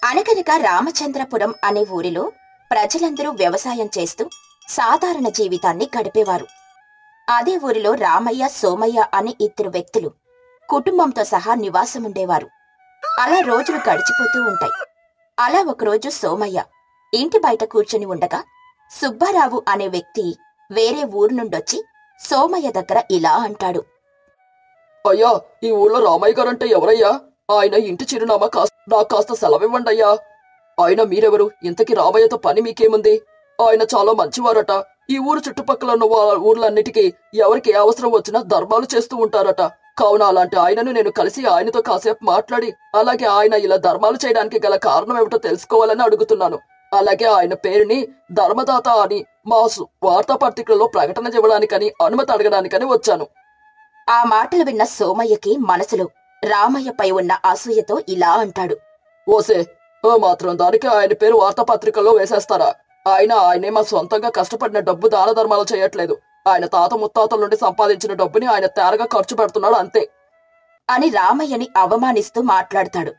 అనగనగా రామచంద్రపురం అనే ఊరిలో ప్రజలందరూ వ్యవసాయం చేస్తూ సాధారణ జీవితాన్ని గడిపేవారు. అదే ఊరిలో రామయ్య, సోమయ్య అనే ఇద్దరు వ్యక్తులు కుటుంబంతో సహా నివాసముండేవారు. అలా రోజులు గడిచిపోతూ ఉంటాయి. అలా ఒకరోజు సోమయ్య ఇంటి బయట కూర్చుని ఉండగా సుబ్బారావు అనే వ్యక్తి వేరే ఊరు నుండొచ్చి సోమయ్య దగ్గర ఇలా అంటాడు. అయ్యా, ఈ ఊళ్ళో రామయ్య గారంటే ఎవరయ్యా? ఆయన ఇంటి చిరునామా నాకు కాస్త సెలవివ్వండి అయ్యా. ఆయన మీరెవరు? ఇంతకీ రామయ్యతో పని మీకేముంది? ఆయన చాలా మంచివారట. ఈ ఊరు చుట్టుపక్కల ఉన్న ఊర్లన్నిటికీ ఎవరికి ఏ అవసరం వచ్చినా ధర్మాలు చేస్తూ ఉంటారట. కావున అలాంటి ఆయనను నేను కలిసి ఆయనతో కాసేపు మాట్లాడి, అలాగే ఆయన ఇలా ధర్మాలు చేయడానికి గల కారణం ఏమిటో తెలుసుకోవాలని అడుగుతున్నాను. అలాగే ఆయన పేరుని ధర్మదాత అని మా వార్తాపత్రికలలో ప్రకటన చేయడానికని, అనుమతి అడగడానికని వచ్చాను. ఆ మాటలు విన్న సోమయ్యకి మనసులో రామయ్యపై ఉన్న అసూయతో ఇలా అంటాడు. ఓసే, మాత్రం దానికి ఆయన పేరు వార్తాపత్రికల్లో వేసేస్తారా? ఆయనే మా సొంతంగా కష్టపడిన డబ్బు దాన ధర్మాలు చేయట్లేదు. ఆయన తాత ముత్తాతల నుండి సంపాదించిన డబ్బుని ఆయన తేరగా ఖర్చు పెడుతున్నాడు అంతే అని రామయ్యని అవమానిస్తూ మాట్లాడతాడు.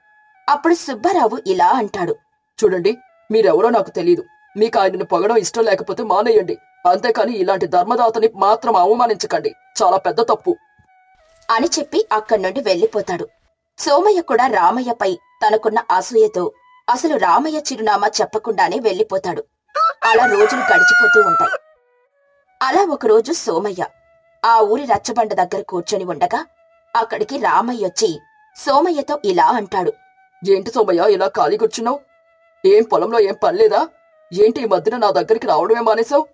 అప్పుడు సుబ్బారావు ఇలా అంటాడు. చూడండి, మీరెవరో నాకు తెలీదు. మీకు ఆయనను పొగడం ఇష్టం లేకపోతే మానేయండి. అంతేకాని ఇలాంటి ధర్మదాతని మాత్రం అవమానించకండి. చాలా పెద్ద తప్పు అని చెప్పి అక్కడి నుండి వెళ్లిపోతాడు. సోమయ్య కూడా రామయ్యపై తనకున్న అసూయతో అసలు రామయ్య చిరునామా చెప్పకుండానే వెళ్లిపోతాడు. అలా రోజులు గడిచిపోతూ ఉంటాయి. అలా ఒకరోజు సోమయ్య ఆ ఊరి రచ్చబండ దగ్గర కూర్చొని ఉండగా అక్కడికి రామయ్య వచ్చి సోమయ్యతో ఇలా అంటాడు. ఏంటి సోమయ్య, ఇలా ఖాళీ కూర్చున్నావు? ఏం పొలంలో ఏం పనిలేదా? ఏంటి ఈ మధ్యన నా దగ్గరికి రావడమే మానేశావు?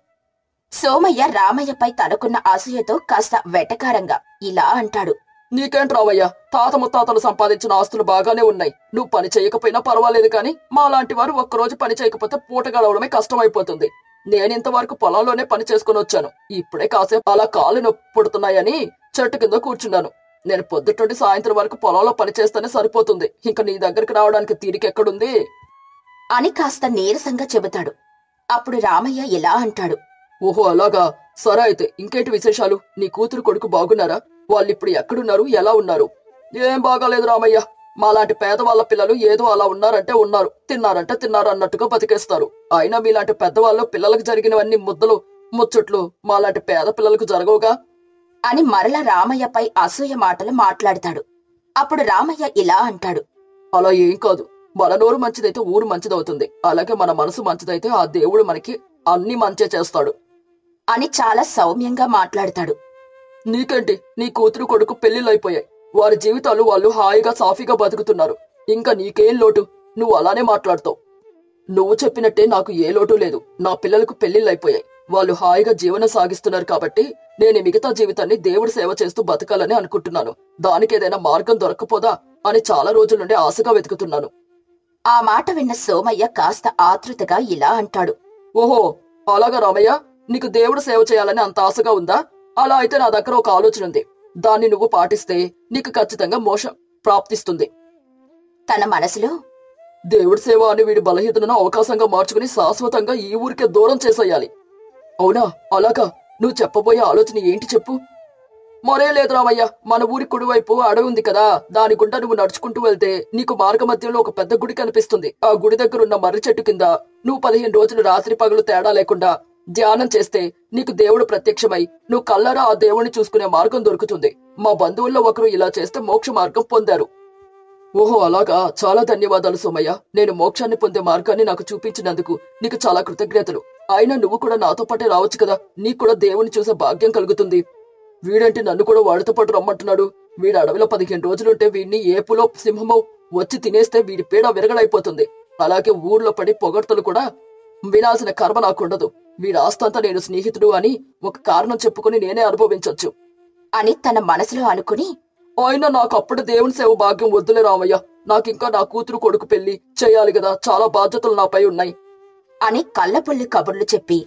సోమయ్య రామయ్యపై తనకున్న అసూయతో కాస్త వెటకారంగా ఇలా అంటాడు. నీకేంటి రామయ్య, తాత ముత్తాతలు సంపాదించిన ఆస్తులు బాగానే ఉన్నాయి. నువ్వు పని చేయకపోయినా పర్వాలేదు, కానీ మా లాంటి వారు ఒక్కరోజు పని చేయకపోతే పూట గడవడమే కష్టమైపోతుంది. నేనింతవరకు పొలంలోనే పని చేసుకుని వచ్చాను. ఇప్పుడే కాసేపు అలా కాళ్ళు నొప్పి పుడుతున్నాయని చెట్టు కింద కూర్చున్నాను. నేను పొద్దుటుండి సాయంత్రం వరకు పొలంలో పని చేస్తేనే సరిపోతుంది. ఇంకా నీ దగ్గరికి రావడానికి తీరికెక్కడుంది అని కాస్త నీరసంగా చెబుతాడు. అప్పుడు రామయ్య ఇలా అంటాడు. ఓహో, అలాగా. సరే అయితే ఇంకేంటి విశేషాలు? నీ కూతురు కొడుకు బాగున్నారా? వాళ్ళిప్పుడు ఎక్కడున్నారు, ఎలా ఉన్నారు? ఏం బాగాలేదు రామయ్య. మాలాంటి పేదవాళ్ల పిల్లలు ఏదో అలా ఉన్నారంటే ఉన్నారు, తిన్నారంటే తిన్నారు అన్నట్టుగా బతికేస్తారు. అయినా మీలాంటి పెద్దవాళ్ళు పిల్లలకు జరిగినవన్నీ ముద్దలు ముచ్చట్లు మాలాంటి పేద పిల్లలకు జరగవుగా అని మరల రామయ్యపై అసూయ మాటలు మాట్లాడతాడు. అప్పుడు రామయ్య ఇలా అంటాడు. అలా ఏం కాదు. మన నోరు మంచిదైతే ఊరు మంచిదవుతుంది. అలాగే మన మనసు మంచిదైతే ఆ దేవుడు మనకి అన్ని మంచే చేస్తాడు అని చాలా సౌమ్యంగా మాట్లాడతాడు. నీకేంటి, నీ కూతురు కొడుకు పెళ్లిళ్ళైపోయాయి. వారి జీవితాలు వాళ్ళు హాయిగా సాఫీగా బతుకుతున్నారు. ఇంకా నీకేం లోటు? నువ్వు అలానే మాట్లాడతావు. నువ్వు చెప్పినట్టే నాకు ఏ లోటు లేదు. నా పిల్లలకు పెళ్లిళ్ళైపోయాయి. వాళ్ళు హాయిగా జీవనం సాగిస్తున్నారు కాబట్టి నేను మిగతా జీవితాన్ని దేవుడి సేవ చేస్తూ బతకాలని అనుకుంటున్నాను. దానికి ఏదైనా మార్గం దొరకపోదా అని చాలా రోజుల నుండి ఆశగా వెతుకుతున్నాను. ఆ మాట విన్న సోమయ్య కాస్త ఆతృతగా ఇలా అంటాడు. ఓహో, అలాగా రామయ్య, నీకు దేవుడు సేవ చేయాలని అంత ఆశగా ఉందా? అలా అయితే నా దగ్గర ఒక ఆలోచన ఉంది. దాన్ని నువ్వు పాటిస్తే నీకు ఖచ్చితంగా మోక్షం ప్రాప్తిస్తుంది. తన మనసులో దేవుడి సేవ అని వీడి బలహీనతను అవకాశంగా మార్చుకుని శాశ్వతంగా ఈ ఊరికే దూరం చేసేయాలి. అవునా? అలాగా. నువ్వు చెప్పబోయే ఆలోచన ఏంటి చెప్పు. మరే లేదు రామయ్య, మన ఊరి కుడివైపు అడవి ఉంది కదా, దాని గుండా నువ్వు నడుచుకుంటూ వెళ్తే నీకు మార్గ మధ్యంలో ఒక పెద్ద గుడి కనిపిస్తుంది. ఆ గుడి దగ్గర ఉన్న మర్రి చెట్టు కింద నువ్వు 15 రోజులు రాత్రి పగలు తేడా లేకుండా ధ్యానం చేస్తే నీకు దేవుడు ప్రత్యక్షమై నువ్వు కళ్ళరా ఆ దేవుణ్ణి చూసుకునే మార్గం దొరుకుతుంది. మా బంధువుల్లో ఒకరు ఇలా చేస్తే మోక్ష మార్గం పొందారు. ఓహో, అలాగా. చాలా ధన్యవాదాలు సోమయ్య. నేను మోక్షాన్ని పొందే మార్గాన్ని నాకు చూపించినందుకు నీకు చాలా కృతజ్ఞతలు. అయినా నువ్వు కూడా నాతో పాటే రావచ్చు కదా, నీకు కూడా దేవుని చూసే భాగ్యం కలుగుతుంది. వీడంటే నన్ను కూడా వాడితో పాటు రమ్మంటున్నాడు. వీడు అడవిలో 15 రోజులుంటే వీడిని ఏపులో సింహమో వచ్చి తినేస్తే వీడి పీడ విరగడైపోతుంది. అలాగే ఊర్లో పడి పొగడ్తలు కూడా వినాల్సిన కర్మ నాకుండదు. వీడి ఆస్తంతా నేను స్నేహితుడు అని ఒక కారణం చెప్పుకుని నేనే అనుభవించొచ్చు అని తన మనసులో అనుకుని, అయినా నాకు అప్పుడు దేవుని సేవ భాగ్యం వద్దులే రామయ్య. నాకింకా నా కూతురు కొడుకు పెళ్లి చేయాలి కదా, చాలా బాధ్యతలు నాపై ఉన్నాయి అని కళ్ళపుల్లి కబుర్లు చెప్పి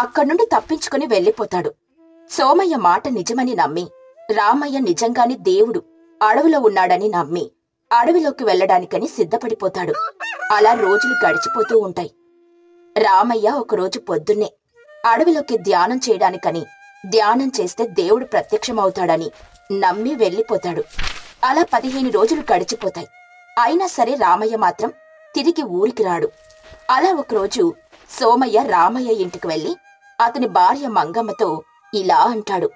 అక్కడి నుండి తప్పించుకుని వెళ్లిపోతాడు. సోమయ్య మాట నిజమని నమ్మి రామయ్య నిజంగాని దేవుడు అడవిలో ఉన్నాడని నమ్మి అడవిలోకి వెళ్లడానికని సిద్ధపడిపోతాడు. అలా రోజులు గడిచిపోతూ ఉంటాయి. రామయ్య ఒకరోజు పొద్దున్నే అడవిలోకి ధ్యానం చేయడానికని, ధ్యానం చేస్తే దేవుడు ప్రత్యక్షమవుతాడని నమ్మి వెళ్లిపోతాడు. అలా 15 రోజులు గడిచిపోతాయి. అయినా సరే రామయ్య మాత్రం తిరిగి ఊరికి రాడు. అలా ఒకరోజు సోమయ్య రామయ్య ఇంటికి వెళ్లి అతని భార్య మంగమ్మతో ఇలా అంటాడు.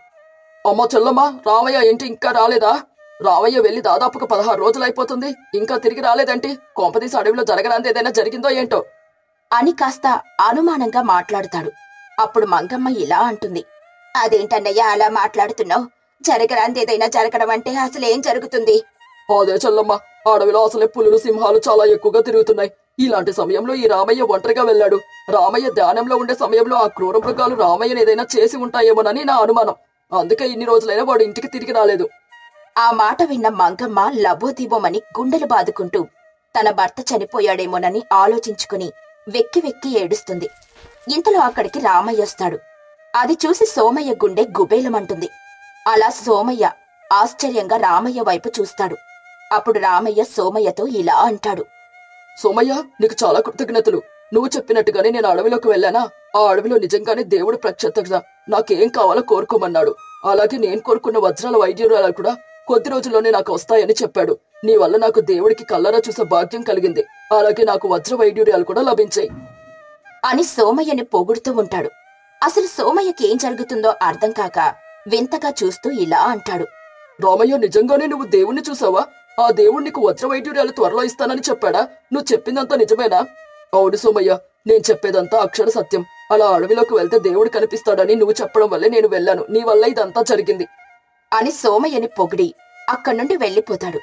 అమ్మ చెల్లమ్మ, రామయ్య ఇంటి ఇంకా రాలేదా? రామయ్య వెళ్లి దాదాపుగా 16 రోజులైపోతుంది, ఇంకా తిరిగి రాలేదంటే కొంపదీసి అడవిలో జరగరాంది ఏదైనా జరిగిందో ఏంటో అని కాస్త అనుమానంగా మాట్లాడుతాడు. అప్పుడు మంగమ్మ ఇలా అంటుంది. అదేంటన్నయ్య అలా మాట్లాడుతున్నావు? జరగరాందేదైనా జరగడం అంటే అసలేం జరుగుతుంది? అదే చెల్లమ్మ, అడవిలో అసలే పులులు సింహాలు చాలా ఎక్కువగా తిరుగుతున్నాయి. ఇలాంటి సమయంలో ఈ రామయ్య ఒంటరిగా వెళ్లాడు. రామయ్య ధ్యానంలో ఉండే సమయంలో ఆ క్రూర మృగాలు రామయ్యని ఏదైనా చేసి ఉంటాయేమోనని నా అనుమానం. అందుకే ఇన్ని రోజులైనా వాడు ఇంటికి తిరిగి రాలేదు. ఆ మాట విన్న మంగమ్మ లబోదీబోమని గుండెలు బాదుకుంటూ తన భర్త చనిపోయాడేమోనని ఆలోచించుకుని వెక్కి వెక్కి ఏడుస్తుంది. ఇంతలో అక్కడికి రామయ్య వస్తాడు. అది చూసి సోమయ్య గుండె గుబేలమంటుంది. అలా సోమయ్య ఆశ్చర్యంగా రామయ్య వైపు చూస్తాడు. అప్పుడు రామయ్య సోమయ్యతో ఇలా అంటాడు. సోమయ్య, నీకు చాలా కృతజ్ఞతలు. నువ్వు చెప్పినట్టుగానే నేను అడవిలోకి వెళ్ళానా? ఆ అడవిలో నిజంగానే దేవుడు ప్రత్యక్షంగా నాకేం కావాలో కోరుకోమన్నాడు. అలాగే నేను కోరుకున్న వజ్రాల వైద్యురాలు కూడా కొద్ది రోజుల్లోనే నాకు వస్తాయని చెప్పాడు. నీ వల్ల నాకు దేవుడికి కళ్ళరా చూసే భాగ్యం కలిగింది. అలాగే నాకు వజ్ర వైద్యురాలు కూడా లభించాయి అని సోమయ్యని పొగుడుతూ ఉంటాడు. అసలు సోమయ్యకి ఏం జరుగుతుందో అర్థం కాక వింతగా చూస్తూ ఇలా అంటాడు. రామయ్య, నిజంగానే నువ్వు దేవుణ్ణి చూసావా? ఆ దేవుడు నీకు వజ్ర వైద్యురాలు త్వరలో ఇస్తానని చెప్పాడా? నువ్వు చెప్పిందంతా నిజమేనా? అవును సోమయ్య, నేను చెప్పేదంతా అక్షర సత్యం. అలా అడవిలోకి వెళ్తే దేవుడు కనిపిస్తాడని నువ్వు చెప్పడం వల్లే నేను వెళ్ళాను. నీ వల్ల ఇదంతా జరిగింది అని సోమయ్యని పొగిడి అక్కడి నుండి వెళ్లిపోతాడు.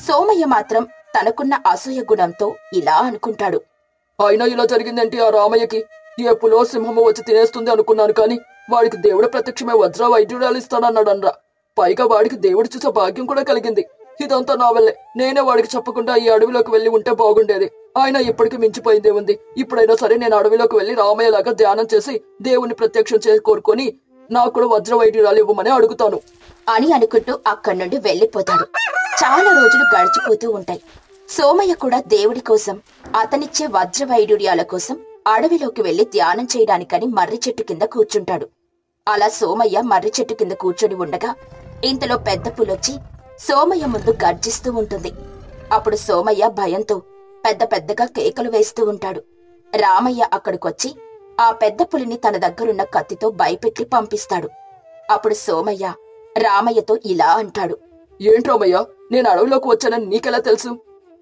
సోమయ్య మాత్రం తనకున్న అసూయ గుణంతో ఇలా అనుకుంటాడు. అయినా ఇలా జరిగిందంటే ఆ రామయ్యకి ఏ పులో సింహము వచ్చి తినేస్తుంది అనుకున్నాను, కానీ వాడికి దేవుడు ప్రత్యక్షమే వజ్ర వైద్యురాలు ఇస్తానన్నాడనరా. పైగా వాడికి దేవుడు చూసే భాగ్యం కూడా కలిగింది. ఇదంతా నా వల్లే. నేనే వాడికి చెప్పకుండా ఈ అడవిలోకి వెళ్లి ఉంటే బాగుండేది. ఆయన ఇప్పటికీ మించిపోయిందే ఉంది. ఇప్పుడైనా సరే నేను అడవిలోకి వెళ్లి రామయ్యలాగా ధ్యానం చేసి దేవుణ్ణి ప్రత్యక్షం చేసి కోరుకొని నాకు కూడా వజ్ర వైద్యురాలు ఇవ్వమని అడుగుతాను అని అనుకుంటూ అక్కడి నుండి వెళ్లిపోతాడు. చాలా రోజులు గడిచిపోతూ ఉంటాయి. సోమయ్య కూడా దేవుడి కోసం, అతనిచ్చే వజ్ర వైడూర్యాల కోసం అడవిలోకి వెళ్లి ధ్యానం చేయడానికని మర్రి చెట్టు కింద కూర్చుంటాడు. అలా సోమయ్య మర్రి చెట్టు కింద కూర్చొని ఉండగా ఇంతలో పెద్ద పులొచ్చి సోమయ్య ముందు గర్జిస్తూ ఉంటుంది. అప్పుడు సోమయ్య భయంతో పెద్ద పెద్దగా కేకలు వేస్తూ ఉంటాడు. రామయ్య అక్కడికొచ్చి ఆ పెద్ద పులిని తన దగ్గరున్న కత్తితో భయపెట్టి పంపిస్తాడు. అప్పుడు సోమయ్య రామయ్యతో ఇలా అంటాడు. ఏంటి రామయ్య, నేను అడవిలోకి వచ్చానని నీకెలా తెలుసు?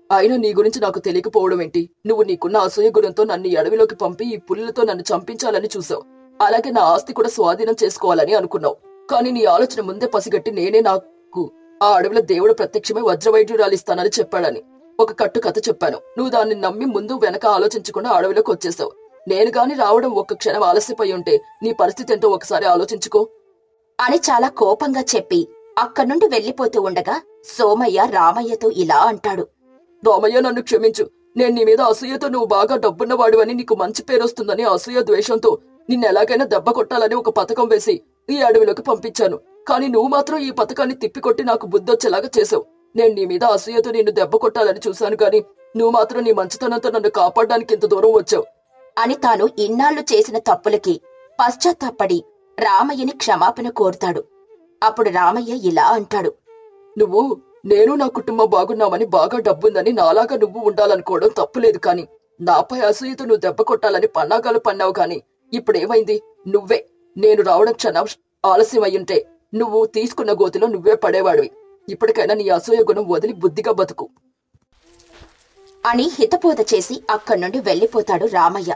అయినా నీ గురించి నాకు తెలియకపోవడం ఏంటి? నువ్వు నీకున్న అసూయ గుణంతో నన్ను ఈ అడవిలోకి పంపి ఈ పులులతో నన్ను చంపించాలని చూసావు. అలాగే నా ఆస్తి కూడా స్వాధీనం చేసుకోవాలని అనుకున్నావు. కానీ నీ ఆలోచన ముందే పసిగట్టి నేనే నాకు ఆ అడవిలో దేవుడు ప్రత్యక్షమే వజ్ర వైద్యురాలు ఇస్తానని చెప్పాడని ఒక కట్టు కథ చెప్పాను. నువ్వు దాన్ని నమ్మి ముందు వెనక ఆలోచించకుండా అడవిలోకి వచ్చేసావు. నేను గాని రావడం ఒక్క క్షణం ఆలస్యపోయి ఉంటే నీ పరిస్థితి ఏంటో ఒకసారి ఆలోచించుకో అని చాలా కోపంగా చెప్పి అక్కడి నుండి వెళ్లిపోతూ ఉండగా సోమయ్య రామయ్యతో ఇలా అంటాడు. రామయ్య, నన్ను క్షమించు. నేను నీ మీద అసూయతో నువ్వు బాగా డబ్బున్నవాడివని, నీకు మంచి పేరొస్తుందని అసూయ ద్వేషంతో నిన్ను ఎలాగైనా దెబ్బ కొట్టాలని ఒక పథకం వేసి ఈ అడవిలోకి పంపించాను. కానీ నువ్వు మాత్రం ఈ పథకాన్ని తిప్పికొట్టి నాకు బుద్ధొచ్చేలాగా చేసావు. నేను నీ మీద అసూయతో నిన్ను దెబ్బ కొట్టాలని చూశాను, కానీ నువ్వు మాత్రం నీ మంచితనంతో నన్ను కాపాడడానికి ఇంత దూరం వచ్చావు అని తాను ఇన్నాళ్లు చేసిన తప్పులకి పశ్చాత్తాపడి రామయ్యని క్షమాపణ కోరుతాడు. అప్పుడు రామయ్య ఇలా అంటాడు. నువ్వు నేను నా కుటుంబం బాగున్నామని, బాగా డబ్బుందని నాలాగా నువ్వు ఉండాలనుకోవడం తప్పులేదు, కానీ నాపై అసూయతో నువ్వు దెబ్బ కొట్టాలని పన్నాగాలు పన్నావు. కానీ ఇప్పుడేమైంది? నువ్వే నేను రావడం క్షణం ఆలస్యం అయ్యుంటే నువ్వు తీసుకున్న గోతిలో నువ్వే పడేవాడివి. ఇప్పటికైనా నీ అసూయ గుణం వదిలి బుద్ధిగా బతుకు అని హితబోధ చేసి అక్కడి నుండి వెళ్లిపోతాడు రామయ్య.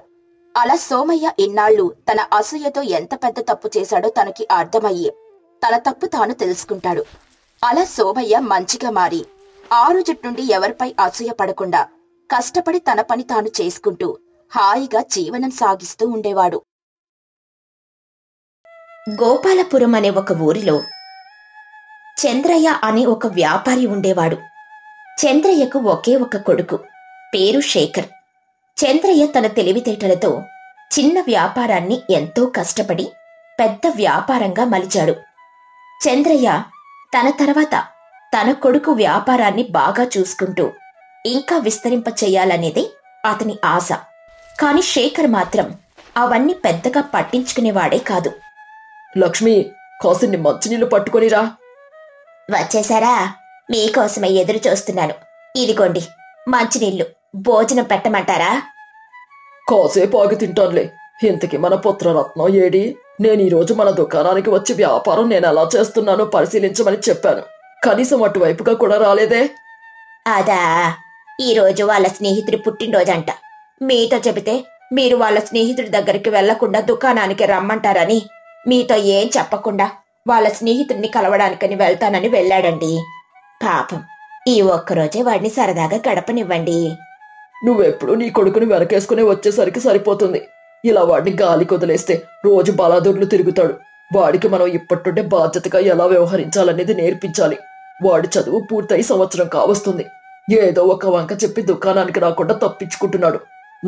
అలా సోమయ్య ఇన్నాళ్లు తన అసూయతో ఎంత పెద్ద తప్పు చేశాడో తనకి అర్థమయ్యి తన తప్పు తాను తెలుసుకుంటాడు. అలా సోమయ్య మంచిగా మారి ఆ రోజు నుండి ఎవరిపై అసూయ పడకుండా కష్టపడి తన పని తాను చేసుకుంటూ హాయిగా జీవనం సాగిస్తూ ఉండేవాడు. గోపాలపురం అనే ఒక ఊరిలో చంద్రయ్య అనే ఒక వ్యాపారి ఉండేవాడు. చంద్రయ్యకు ఒకే ఒక కొడుకు, పేరు శేఖర్. చంద్రయ్య తన తెలివితేటలతో చిన్న వ్యాపారాన్ని ఎంతో కష్టపడి పెద్ద వ్యాపారంగా మలిచాడు. చంద్రయ్య తన తర్వాత తన కొడుకు వ్యాపారాన్ని బాగా చూసుకుంటూ ఇంకా విస్తరింప చెయ్యాలనేదే అతని ఆశ. కాని శేఖర్ మాత్రం అవన్నీ పెద్దగా పట్టించుకునేవాడే కాదు. లక్ష్మి, కాసిన్ని మంచినీళ్లు పట్టుకొనిరా. వచ్చేసారా? మీకోసమే ఎదురు చూస్తున్నాను. ఇదిగోండి మంచినీళ్లు, భోజనం పెట్టమంటారా? కాసేపు ఆగి తింటానులే. ఇంతకీ మన పుత్రరత్నం ఏడి? నేను ఈరోజు మన దుకాణానికి వచ్చి వ్యాపారం నేను ఎలా చేస్తున్నానో పరిశీలించమని చెప్పాను. కనీసం అటువైపుగా కూడా రాలేదే. అదా, ఈరోజు వాళ్ళ స్నేహితుడి పుట్టినరోజంట. మీతో చెబితే మీరు వాళ్ళ స్నేహితుడి దగ్గరికి వెళ్లకుండా దుకాణానికి రమ్మంటారని మీతో ఏం చెప్పకుండా వాళ్ళ స్నేహితుడిని కలవడానికని వెళ్తానని వెళ్ళాడండి. పాపం, ఈ ఒక్కరోజే వాడిని సరదాగా గడపనివ్వండి. నువ్వెప్పుడు నీ కొడుకుని వెనకేసుకుని వచ్చేసరికి సరిపోతుంది. ఇలా వాడిని గాలి కొదిలేస్తే రోజు బలాదూర్లు తిరుగుతాడు. వాడికి మనం ఇప్పటి బాధ్యతగా ఎలా వ్యవహరించాలనేది నేర్పించాలి. వాడి చదువు పూర్తయి సంవత్సరం కావస్తుంది. ఏదో ఒక వంక చెప్పి దుకాణానికి రాకుండా తప్పించుకుంటున్నాడు.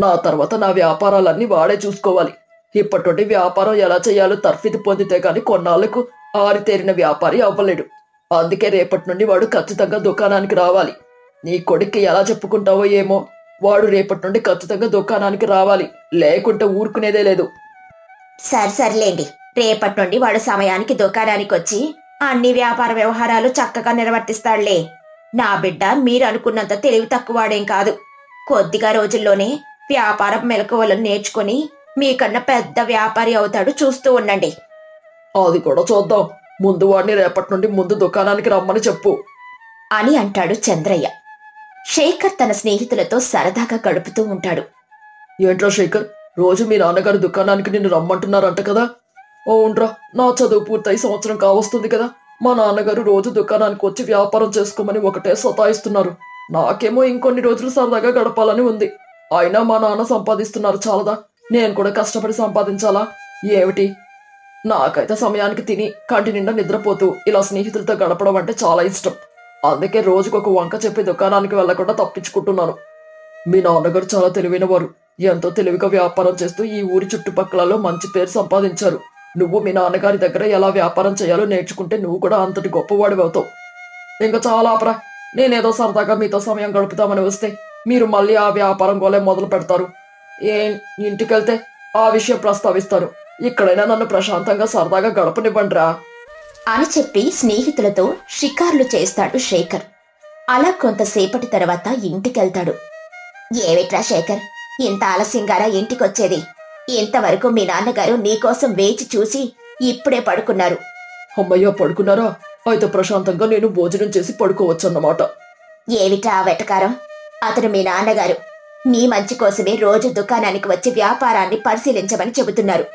నా తర్వాత నా వ్యాపారాలన్నీ వాడే చూసుకోవాలి. ఇప్పటి వ్యాపారం ఎలా చేయాలో తర్ఫీదు పొందితే గాని కొన్నాళ్లకు ఆరితేరిన వ్యాపారి అవ్వలేడు. అందుకే రేపటి నుండి వాడు ఖచ్చితంగా దుకాణానికి రావాలి. నీ కొడుక్కి ఎలా చెప్పుకుంటావో ఏమో, వాడు రేపటి నుండి ఖచ్చితంగా దుకాణానికి రావాలి, లేకుంటే ఊరుకునేదే లేదు. సర్లేండి, రేపటి నుండి వాడు సమయానికి దుకాణానికి వచ్చి అన్ని వ్యాపార వ్యవహారాలు చక్కగా నిర్వర్తిస్తాడులే. నా బిడ్డ మీరు అనుకున్నంత తెలివి తక్కువాడేం కాదు. కొద్దిగా రోజుల్లోనే వ్యాపారం మెలకువలను నేర్చుకుని మీకన్నా పెద్ద వ్యాపారి అవుతాడు. చూస్తూ ఉండండి. అది కూడా చూద్దాం. ముందు వాడిని రేపటి నుండి ముందు దుకాణానికి రమ్మని చెప్పు అని అంటాడు చంద్రయ్య. శేఖర్ తన స్నేహితులతో సరదాగా గడుపుతూ ఉంటాడు. ఏంట్రా శేఖర్, రోజు మీ నాన్నగారు దుకాణానికి నిన్ను రమ్మంటున్నారంట కదా? అవునరా, నా చదువు పూర్తయి సంవత్సరం కావస్తుంది కదా. మా నాన్నగారు రోజు దుకాణానికి వచ్చి వ్యాపారం చేసుకోమని ఒకటే సతాయిస్తున్నారు. నాకేమో ఇంకొన్ని రోజులు సరదాగా గడపాలని ఉంది. అయినా మా నాన్న సంపాదిస్తున్నారు చాలదా? నేను కూడా కష్టపడి సంపాదించాలా ఏమిటి? నాకైతే సమయానికి తిని కంటి నిండా నిద్రపోతూ ఇలా స్నేహితులతో గడపడం అంటే చాలా ఇష్టం. అందుకే రోజుకొక వంక చెప్పి దుకాణానికి వెళ్లకుండా తప్పించుకుంటున్నాను. మీ నాన్నగారు చాలా తెలివైన వారు. ఎంతో తెలివిగా వ్యాపారం చేస్తూ ఈ ఊరి చుట్టుపక్కలలో మంచి పేరు సంపాదించారు. నువ్వు మీ నాన్నగారి దగ్గర ఎలా వ్యాపారం చేయాలో నేర్చుకుంటే నువ్వు కూడా అంతటి గొప్పవాడివి అవుతావు. ఇంకా చాలా ఆపరా. నేనేదో సరదాగా మీతో సమయం గడుపుతామని వస్తే మీరు మళ్ళీ ఆ వ్యాపారం గోలే మొదలు పెడతారు. ఇంటికెళ్తే ఆ విషయం ప్రస్తావిస్తారు. ఇక్కడైనా నన్ను ప్రశాంతంగా సరదాగా గడపనివ్వండిరా అని చెప్పి స్నేహితులతో షికార్లు చేస్తాడు శేఖర్. అలా కొంతసేపటి తర్వాత ఇంటికెళ్తాడు. ఏమిట్రా శేఖర్, ఇంత ఆలస్యంగారా ఇంటికొచ్చేది? ఇంతవరకు మీ నాన్నగారు నీకోసం వేచి చూసి ఇప్పుడే పడుకున్నారు. అమ్మయ్య, పడుకున్నారా? అయితే ప్రశాంతంగా నేను భోజనం చేసి పడుకోవచ్చన్నమాట. ఏమిటా వెటకారం? అతను మీ నాన్నగారు నీ మంచి కోసమే రోజు దుకాణానికి వచ్చి వ్యాపారాన్ని పరిశీలించమని చెబుతున్నారు.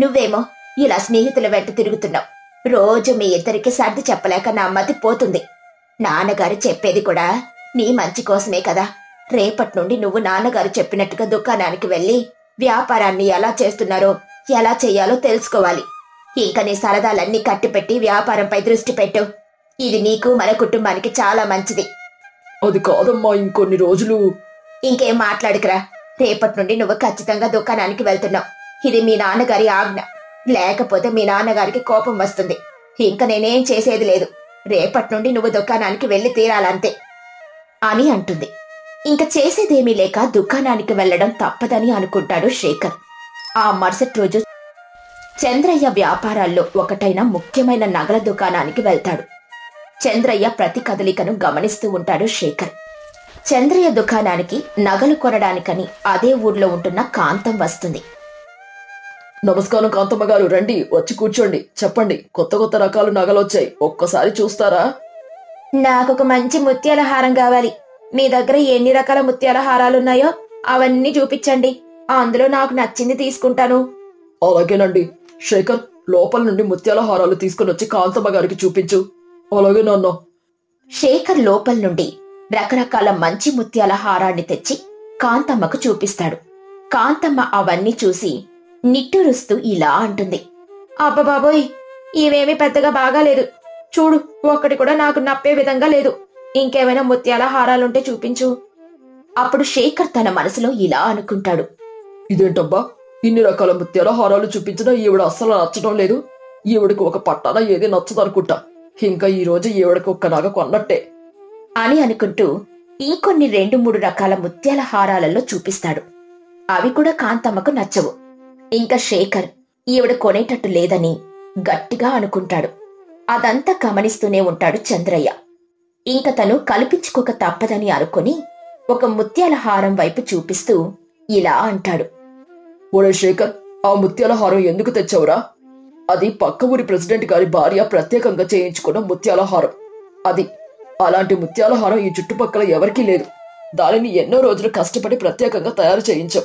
నువ్వేమో ఇలా స్నేహితుల వెంట తిరుగుతున్నావు. రోజు మీ ఇద్దరికి సర్ది చెప్పలేక నా మతి పోతుంది. నాన్నగారు చెప్పేది కూడా నీ మంచి కోసమే కదా. రేపటి నుండి నువ్వు నాన్నగారు చెప్పినట్టుగా దుకాణానికి వెళ్లి వ్యాపారాన్ని ఎలా చేస్తున్నారో ఎలా చెయ్యాలో తెలుసుకోవాలి. ఇంకా నీ సరదాలన్నీ కట్టిపెట్టి వ్యాపారంపై దృష్టి పెట్టు. ఇది నీకు మన కుటుంబానికి చాలా మంచిది. అది కాదమ్మా, ఇంకొన్ని రోజులు. ఇంకేం మాట్లాడుకురా. రేపటి నుండి నువ్వు ఖచ్చితంగా దుకాణానికి వెళ్తున్నావు. ఇది మీ నాన్నగారి ఆజ్ఞ. లేకపోతే మీ నాన్నగారికి కోపం వస్తుంది. ఇంకా నేనేం చేసేది లేదు. రేపటి నుండి నువ్వు దుకాణానికి వెళ్లి తీరాలంతే అని అంటుంది. ఇంకా చేసేదేమీ లేక దుకాణానికి వెళ్లడం తప్పదని అనుకుంటాడు శేఖర్. ఆ మరుసటి రోజు చంద్రయ్య వ్యాపారాల్లో ఒకటైన ముఖ్యమైన నగల దుకాణానికి వెళ్తాడు. చంద్రయ్య ప్రతి కదలికను గమనిస్తూ ఉంటాడు శేఖర్. చంద్రయ్య దుకాణానికి నగలు కొనడానికని అదే ఊర్లో ఉంటున్న కాంతం వస్తుంది. నమస్కారం కాంతమ్మ గారు, రండి, వచ్చి కూర్చోండి. చెప్పండి, కొత్త కొత్త రకాలు నగలొచ్చాయి, ఒక్కసారి చూస్తారా? నాకొక మంచి ముత్యాల హారం కావాలి. మీ దగ్గర ఎన్ని రకాల ముత్యాల హారాలున్నాయో అవన్నీ చూపించండి. అందులో నాకు నచ్చింది తీసుకుంటాను. అలాగేనండి. శేఖర్, లోపల నుండి ముత్యాల హారాలు తీసుకుని వచ్చి కాంతమ్మ గారికి చూపించు. అలాగే నాన్న. శేఖర్ లోపల నుండి రకరకాల మంచి ముత్యాల హారాన్ని తెచ్చి కాంతమ్మకు చూపిస్తాడు. కాంతమ్మ అవన్నీ చూసి నిట్టూరుస్తూ ఇలా అంటుంది. అబ్బబాబోయ్, ఇవేమీ పెద్దగా బాగాలేదు. చూడు, ఒక్కటి కూడా నాకు నప్పే విధంగా లేదు. ఇంకేమైనా ముత్యాల హారాలుంటే చూపించు. అప్పుడు శేఖర్ తన మనసులో ఇలా అనుకుంటాడు. ఇదేంటబ్బా, ఇన్ని రకాల ముత్యాల హారాలు చూపించినా ఈవిడ అస్సలు నచ్చడం లేదు. ఈవిడకి ఒక పట్టాన ఏది నచ్చదనుకుంటా. ఇంకా ఈ రోజు ఈవిడకి ఒక్క నగ కొన్నట్టే అని అనుకుంటూ ఇంకొన్ని 2-3 రకాల ముత్యాల హారాలలో చూపిస్తాడు. అవి కూడా కాంతమ్మకు నచ్చవు. ఇంకా శేఖర్ ఈవిడ కొనేటట్టు లేదని గట్టిగా అనుకుంటాడు. అదంతా గమనిస్తూనే ఉంటాడు చంద్రయ్య. ఇంక తను కల్పించుకోక తప్పదని అనుకుని ఒక ముత్యాల హారం వైపు చూపిస్తూ ఇలా అంటాడు. ఒరే శేఖర్, ఆ ముత్యాల హారం ఎందుకు తెచ్చావురా? అది పక్క ఊరి ప్రెసిడెంట్ గారి భార్య ప్రత్యేకంగా చేయించుకున్న ముత్యాల హారం. అది అలాంటి ముత్యాల హారం ఈ చుట్టుపక్కల ఎవరికీ లేదు. దానిని ఎన్నో రోజులు కష్టపడి ప్రత్యేకంగా తయారు చేయించాం.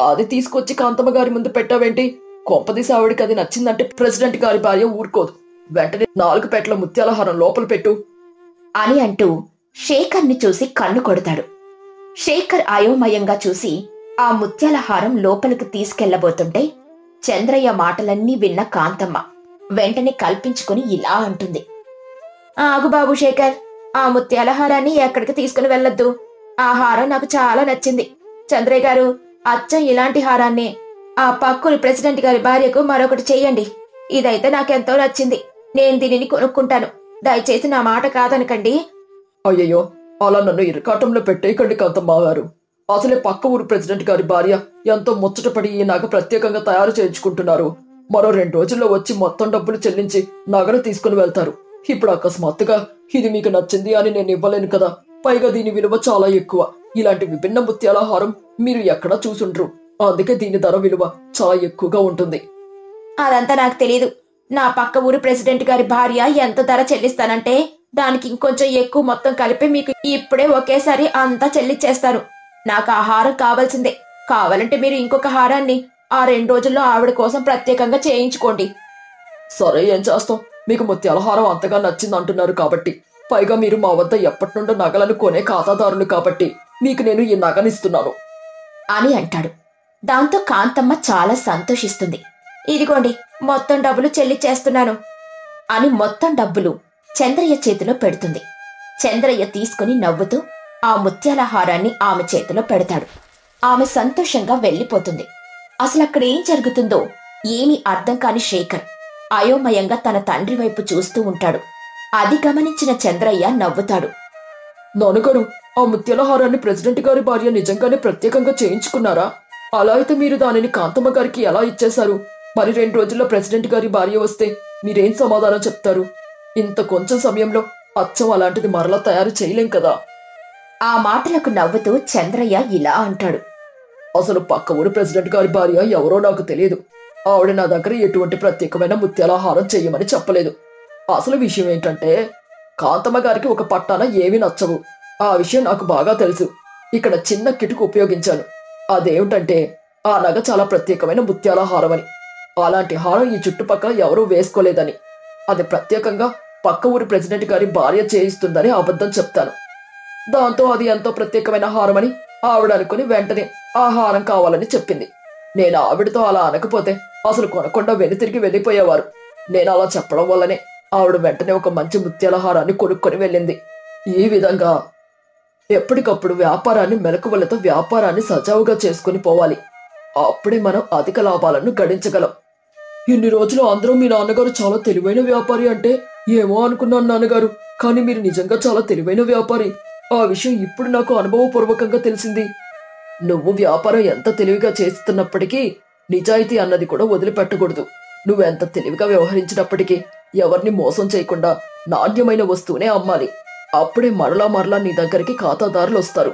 అది తీసుకొచ్చి కాంతమ్మ గారి ముందు పెట్టావేంటి? కొంపదీసి ఆవిడికి అది నచ్చిందంటే ప్రెసిడెంట్ గారి భార్య ఊరుకోదు. వెంటనే 4 పెట్టల ముత్యాల హారం లోపల పెట్టు అని అంటూ శేఖర్ని చూసి కన్ను కొడతాడు. శేఖర్ అయోమయంగా చూసి ఆ ముత్యాల హారం లోపలికి తీసుకెళ్లబోతుంటే చంద్రయ్య మాటలన్నీ విన్న కాంతమ్మ వెంటనే కల్పించుకుని ఇలా అంటుంది. ఆగు బాబు శేఖర్, ఆ ముత్యాల హారాన్ని ఎక్కడికి తీసుకుని వెళ్ళొద్దు. ఆ హారం నాకు చాలా నచ్చింది. చంద్రయ్య గారు, అచ్చం ఇలాంటి హారాన్ని ఆ పక్కుని ప్రెసిడెంట్ గారి భార్యకు మరొకటి చెయ్యండి. ఇదైతే నాకెంతో నచ్చింది. నేను దీనిని కొనుక్కుంటాను. దయచేసి నా మాట కాదనకండి. అయ్యయ్యో, అలా నన్ను ఇరకాటంలో పెట్టేయకండి కాంతమ్మ గారు. అసలే పక్క ఊరు ప్రెసిడెంట్ గారి భార్య ఎంతో ముచ్చటపడి ఈ నగ ప్రత్యేకంగా తయారు చేయించుకుంటున్నారు. మరో 2 రోజుల్లో వచ్చి మొత్తం డబ్బులు చెల్లించి నగను తీసుకుని వెళ్తారు. ఇప్పుడు అకస్మాత్తుగా ఇది మీకు నచ్చింది అని నేను ఇవ్వలేను కదా. పైగా దీని విలువ చాలా ఎక్కువ. ఇలాంటి విభిన్న ముత్యాల హారం మీరు ఎక్కడా చూసుండ్రు. అందుకే దీని ధర విలువ చాలా ఎక్కువగా ఉంటుంది. అదంతా నాకు తెలీదు. నా పక్క ఊరు ప్రెసిడెంట్ గారి భార్య ఎంత ధర చెల్లిస్తానంటే దానికి ఇంకొంచెం ఎక్కువ మొత్తం కలిపి మీకు ఇప్పుడే ఒకేసారి అంతా చెల్లిచ్చేస్తాను. నాకు ఆ హారం కావాల్సిందే. కావాలంటే మీరు ఇంకొక హారాన్ని ఆ 2 రోజుల్లో ఆవిడ కోసం ప్రత్యేకంగా చేయించుకోండి. సరే, ఏం చేస్తాం? మీకు ముత్యాల హారం అంతగా నచ్చింది అంటున్నారు కాబట్టి, పైగా మీరు మా వద్ద ఎప్పటి నుండో నగలను కొనే ఖాతాదారులు కాబట్టి మీకు నేను ఈ నగనిస్తున్నాను అని అంటాడు. దాంతో కాంతమ్మ చాలా సంతోషిస్తుంది. ఇదిగోండి, మొత్తం డబ్బులు చెల్లిచ్చేస్తున్నాను అని మొత్తం డబ్బులు చంద్రయ్య చేతిలో పెడుతుంది. చంద్రయ్య తీసుకుని నవ్వుతూ ఆ ముత్యాల హారాన్ని ఆమె చేతిలో పెడతాడు. ఆమె సంతోషంగా వెళ్లిపోతుంది. అసలక్కడేం జరుగుతుందో ఏమీ అర్థం కాని శేఖర్ అయోమయంగా తన తండ్రి వైపు చూస్తూ ఉంటాడు. అది గమనించిన చంద్రయ్య నవ్వుతాడు. నాన్నగారు, ఆ ముత్యాల హారాన్ని ప్రెసిడెంట్ గారి భార్య నిజంగానే ప్రత్యేకంగా చేయించుకున్నారా? అలా అయితే మీరు దానిని కాంతమ్మ గారికి ఎలా ఇచ్చేశారు? మరి 2 రోజుల్లో ప్రెసిడెంట్ గారి భార్య వస్తే మీరేం సమాధానం చెప్తారు? ఇంత కొంచెం సమయంలో అచ్చం అలాంటిది మరలా తయారు చేయలేం కదా. ఆ మాటలకు నవ్వుతూ చంద్రయ్య ఇలా అంటాడు. అసలు పక్క ఊరు ప్రెసిడెంట్ గారి భార్య ఎవరో నాకు తెలియదు. ఆవిడ నా దగ్గర ఎటువంటి ప్రత్యేకమైన ముత్యాల హారం చెయ్యమని చెప్పలేదు. అసలు విషయం ఏంటంటే, కాంతమ్మ గారికి ఒక పట్టాన ఏమీ నచ్చవు. ఆ విషయం నాకు బాగా తెలుసు. ఇక్కడ చిన్న కిటుకు ఉపయోగించాను. అదేమిటంటే, ఆ నగ చాలా ప్రత్యేకమైన ముత్యాల హారం అని. అలాంటి హారం ఈ చుట్టుపక్కల ఎవరూ వేసుకోలేదని, అది ప్రత్యేకంగా పక్క ఊరి ప్రెసిడెంట్ గారి భార్య చేయిస్తుందని అబద్ధం చెప్తాను. దాంతో అది ఎంతో ప్రత్యేకమైన హారమని ఆవిడ అనుకుని వెంటనే ఆ హారం కావాలని చెప్పింది. నేను ఆవిడతో అలా అనకపోతే అసలు కొనకుండా వెనుతిరిగి వెళ్ళిపోయేవారు. నేను అలా చెప్పడం వల్లనే ఆవిడ వెంటనే ఒక మంచి ముత్యాల హారాన్ని కొనుక్కొని వెళ్ళింది. ఈ విధంగా ఎప్పటికప్పుడు వ్యాపారాన్ని మెలకువలతో వ్యాపారాన్ని సజావుగా చేసుకుని పోవాలి. అప్పుడే మనం అధిక లాభాలను గడించగలం. ఇన్ని రోజులు అందరూ మీ నాన్నగారు చాలా తెలివైన వ్యాపారి అంటే ఏమో అనుకున్నాను నాన్నగారు, కానీ మీరు నిజంగా చాలా తెలివైన వ్యాపారి. ఆ విషయం ఇప్పుడు నాకు అనుభవపూర్వకంగా తెలిసింది. నువ్వు వ్యాపారం ఎంత తెలివిగా చేస్తున్నప్పటికీ నిజాయితీ అన్నది కూడా వదిలిపెట్టకూడదు. నువ్వెంత తెలివిగా వ్యవహరించినప్పటికీ ఎవరిని మోసం చేయకుండా నాణ్యమైన వస్తువునే అమ్మాలి. అప్పుడే మరలా నీ దగ్గరికి ఖాతాదారులు వస్తారు.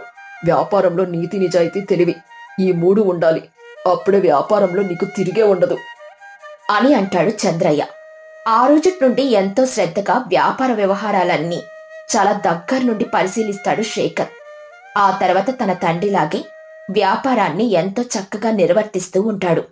వ్యాపారంలో నీతి, నిజాయితీ, తెలివి ఈ 3 ఉండాలి. అప్పుడే వ్యాపారంలో నీకు తిరిగే ఉండదు అని అంటాడు చంద్రయ్య. ఆ రోజు నుండి ఎంతో శ్రద్ధగా వ్యాపార వ్యవహారాలన్నీ చాలా దగ్గర నుండి పరిశీలిస్తాడు శేఖర్. ఆ తర్వాత తన తండ్రిలాగే వ్యాపారాన్ని ఎంతో చక్కగా నిర్వర్తిస్తూ ఉంటాడు.